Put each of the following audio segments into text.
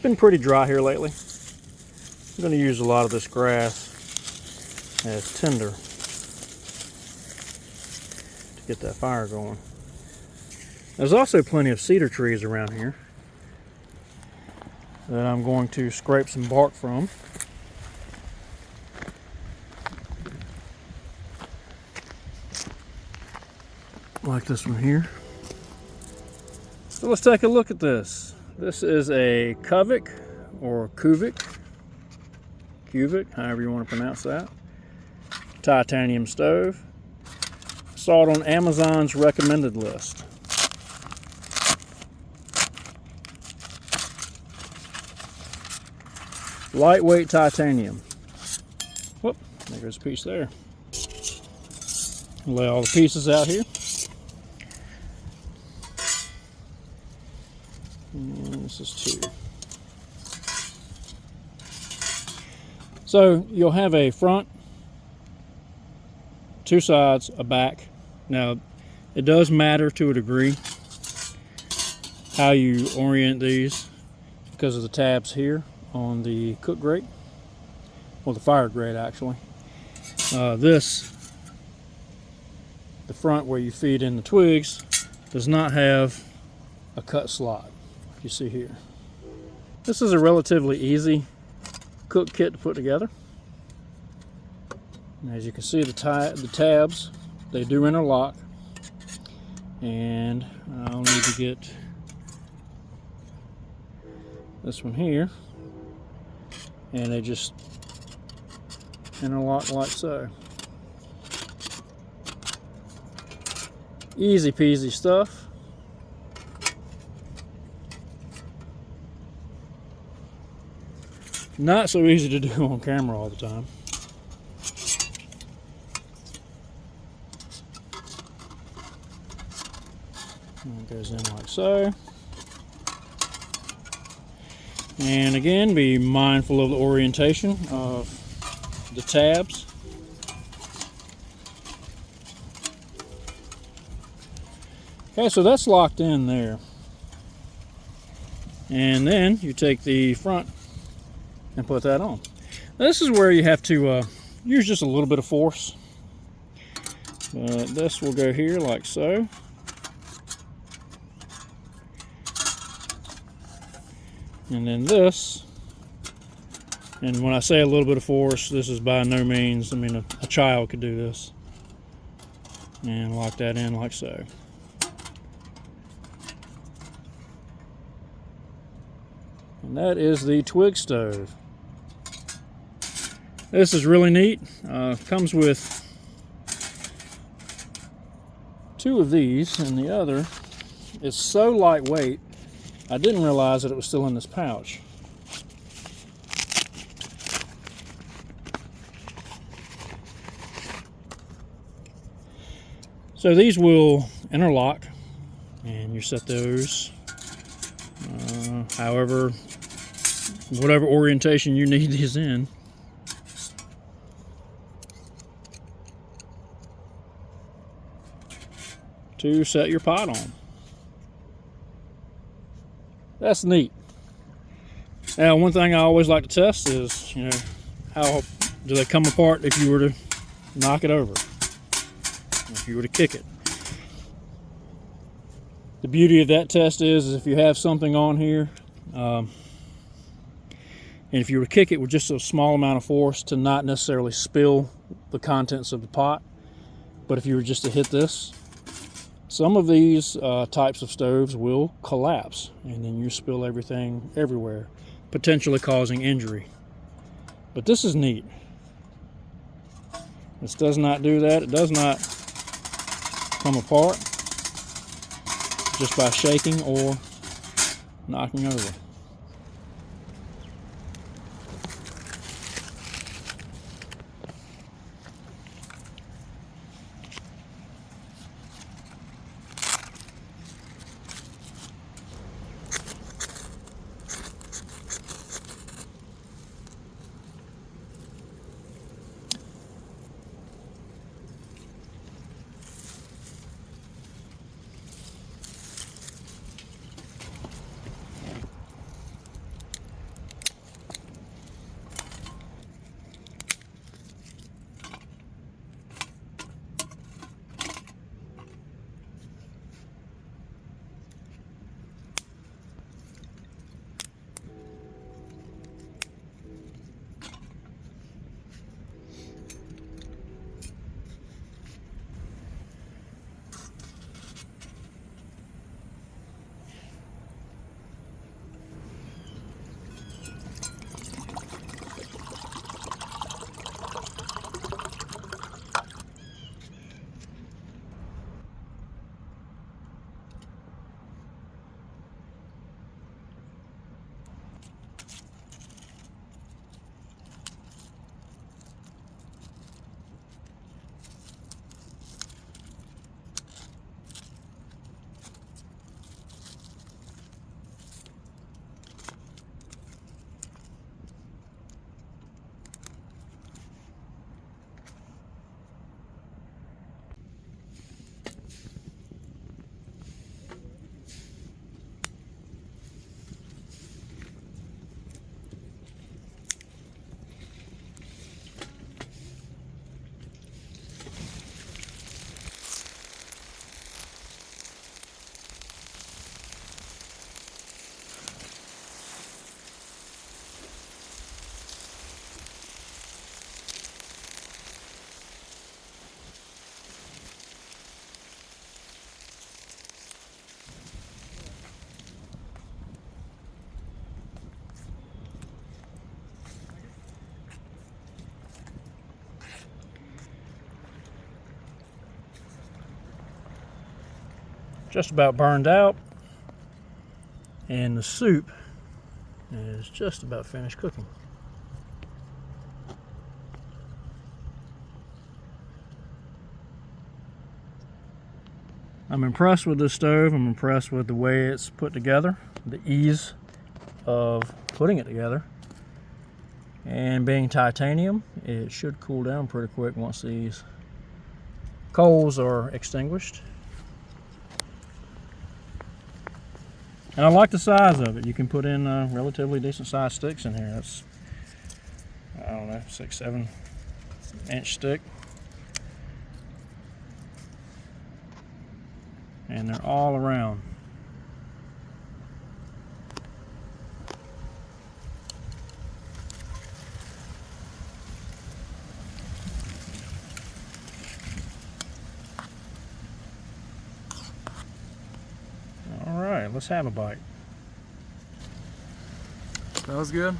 been pretty dry here lately. I'm going to use a lot of this grass as tinder to get that fire going. There's also plenty of cedar trees around here that I'm going to scrape some bark from. Like this one here. So let's take a look at this. This is a Kuvik or Kuvik, however you want to pronounce that, titanium stove. Saw it on Amazon's recommended list. Lightweight titanium. Whoop, there goes a piece there. Lay all the pieces out here. And this is 2. So you'll have a front, 2 sides, a back. Now, it does matter to a degree how you orient these because of the tabs here on the cook grate, or the fire grate actually. The front where you feed in the twigs, does not have a cut slot, like you see here. This is a relatively easy cook kit to put together. And as you can see, the tabs, they do interlock, and I'll need to get this one here, and they just interlock like so. Easy peasy stuff. Not so easy to do on camera all the time. And it goes in like so. And again, be mindful of the orientation of the tabs. Okay, so that's locked in there. And then you take the front and put that on. Now, this is where you have to use just a little bit of force. This will go here like so. And then this, and when I say a little bit of force, this is by no means, I mean, a child could do this. And lock that in like so. And that is the twig stove. This is really neat. Comes with 2 of these, and the other is so lightweight, I didn't realize that it was still in this pouch. So these will interlock, and you set those however, whatever orientation you need these in. To set your pot on. That's neat. Now, one thing I always like to test is, how do they come apart if you were to knock it over, if you were to kick it. The beauty of that test is if you have something on here, and if you were to kick it with just a small amount of force to not necessarily spill the contents of the pot, but if you were just to hit this, some of these types of stoves will collapse, and then you spill everything everywhere, potentially causing injury. But this is neat. This does not do that. It does not come apart just by shaking or knocking over. just about burned out, and the soup is just about finished cooking. I'm impressed with this stove. I'm impressed with the way it's put together, the ease of putting it together. And being titanium, it should cool down pretty quick once these coals are extinguished. And I like the size of it. You can put in relatively decent sized sticks in here. That's, I don't know, 6-7 inch stick. And they're all around. All right, let's have a bite. That was good.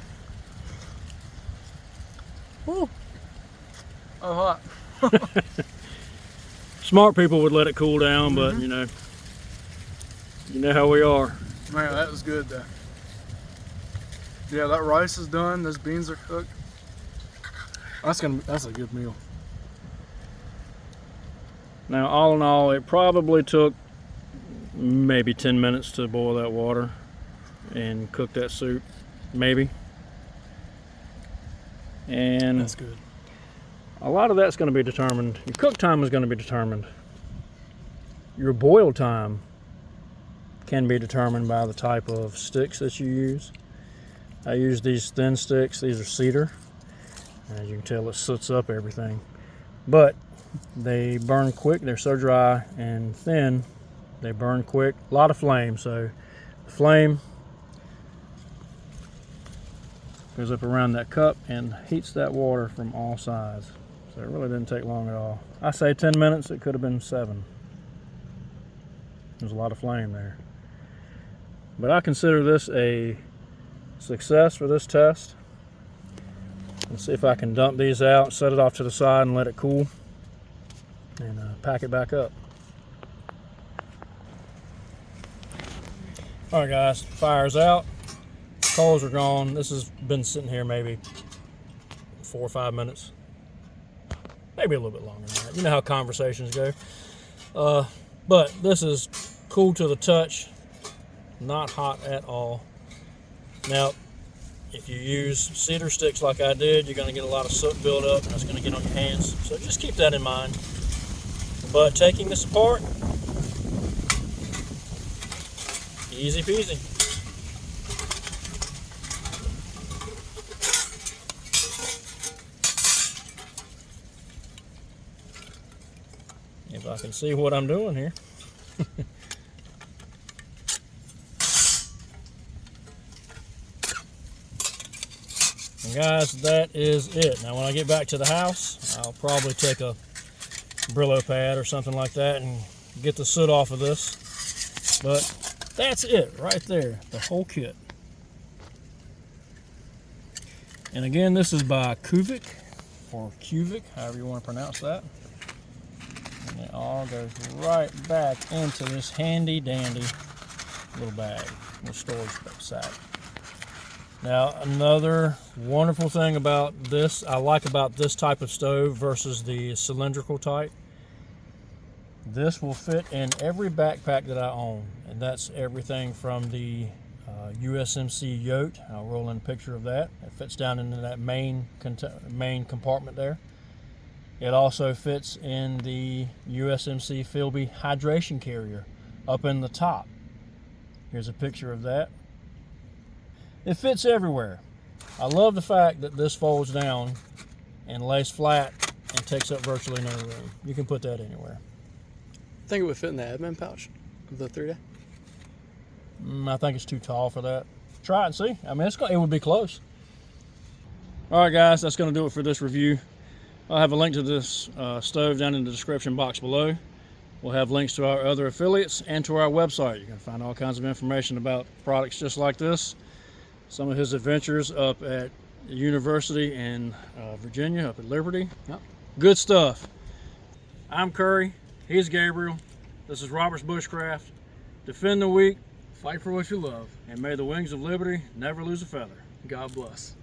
Woo! Oh, hot. Smart people would let it cool down, but you know how we are. Man, that was good though. Yeah, that rice is done. Those beans are cooked. That's a good meal. Now, all in all, it probably took maybe 10 minutes to boil that water and cook that soup, maybe. And that's good. A lot of that's going to be determined. Your cook time is going to be determined. Your boil time can be determined by the type of sticks that you use. I use these thin sticks. These are cedar. As you can tell, it soots up everything. But they burn quick. They're so dry and thin, they burn quick. A lot of flame. So the flame goes up around that cup and heats that water from all sides. So it really didn't take long at all. I say 10 minutes, it could have been 7. There's a lot of flame there. But I consider this a success for this test. Let's see if I can dump these out, set it off to the side and let it cool, and pack it back up. All right guys, fire's out. Coals are gone. This has been sitting here maybe 4 or 5 minutes. Maybe a little bit longer than that. You know how conversations go. But this is cool to the touch. Not hot at all. Now, if you use cedar sticks like I did, you're going to get a lot of soot buildup and it's going to get on your hands. So just keep that in mind. But taking this apart, easy peasy. If I can see what I'm doing here. And guys, that is it. Now when I get back to the house, I'll probably take a Brillo pad or something like that and get the soot off of this. But that's it right there, the whole kit. And again, this is by Kuvik, or Kuvik, however you want to pronounce that. And it all goes right back into this handy dandy little bag, little storage sack. Now, another wonderful thing about this, I like about this type of stove versus the cylindrical type. This will fit in every backpack that I own, and that's everything from the USMC Yote. I'll roll in a picture of that. It fits down into that main compartment there. It also fits in the USMC Philby hydration carrier up in the top. Here's a picture of that. It fits everywhere. I love the fact that this folds down and lays flat and takes up virtually no room. You can put that anywhere. I think it would fit in the admin pouch of the 3-day. I think it's too tall for that. Try it and see. I mean, it would be close. All right, guys, that's going to do it for this review. I'll have a link to this stove down in the description box below. We'll have links to our other affiliates and to our website. You can find all kinds of information about products just like this. Some of his adventures up at the university in Virginia, up at Liberty. Yep. Good stuff. I'm Curry. He's Gabriel. This is Robert's Bushcraft. defend the weak, Fight for what you love. and may the wings of liberty never lose a feather. God bless.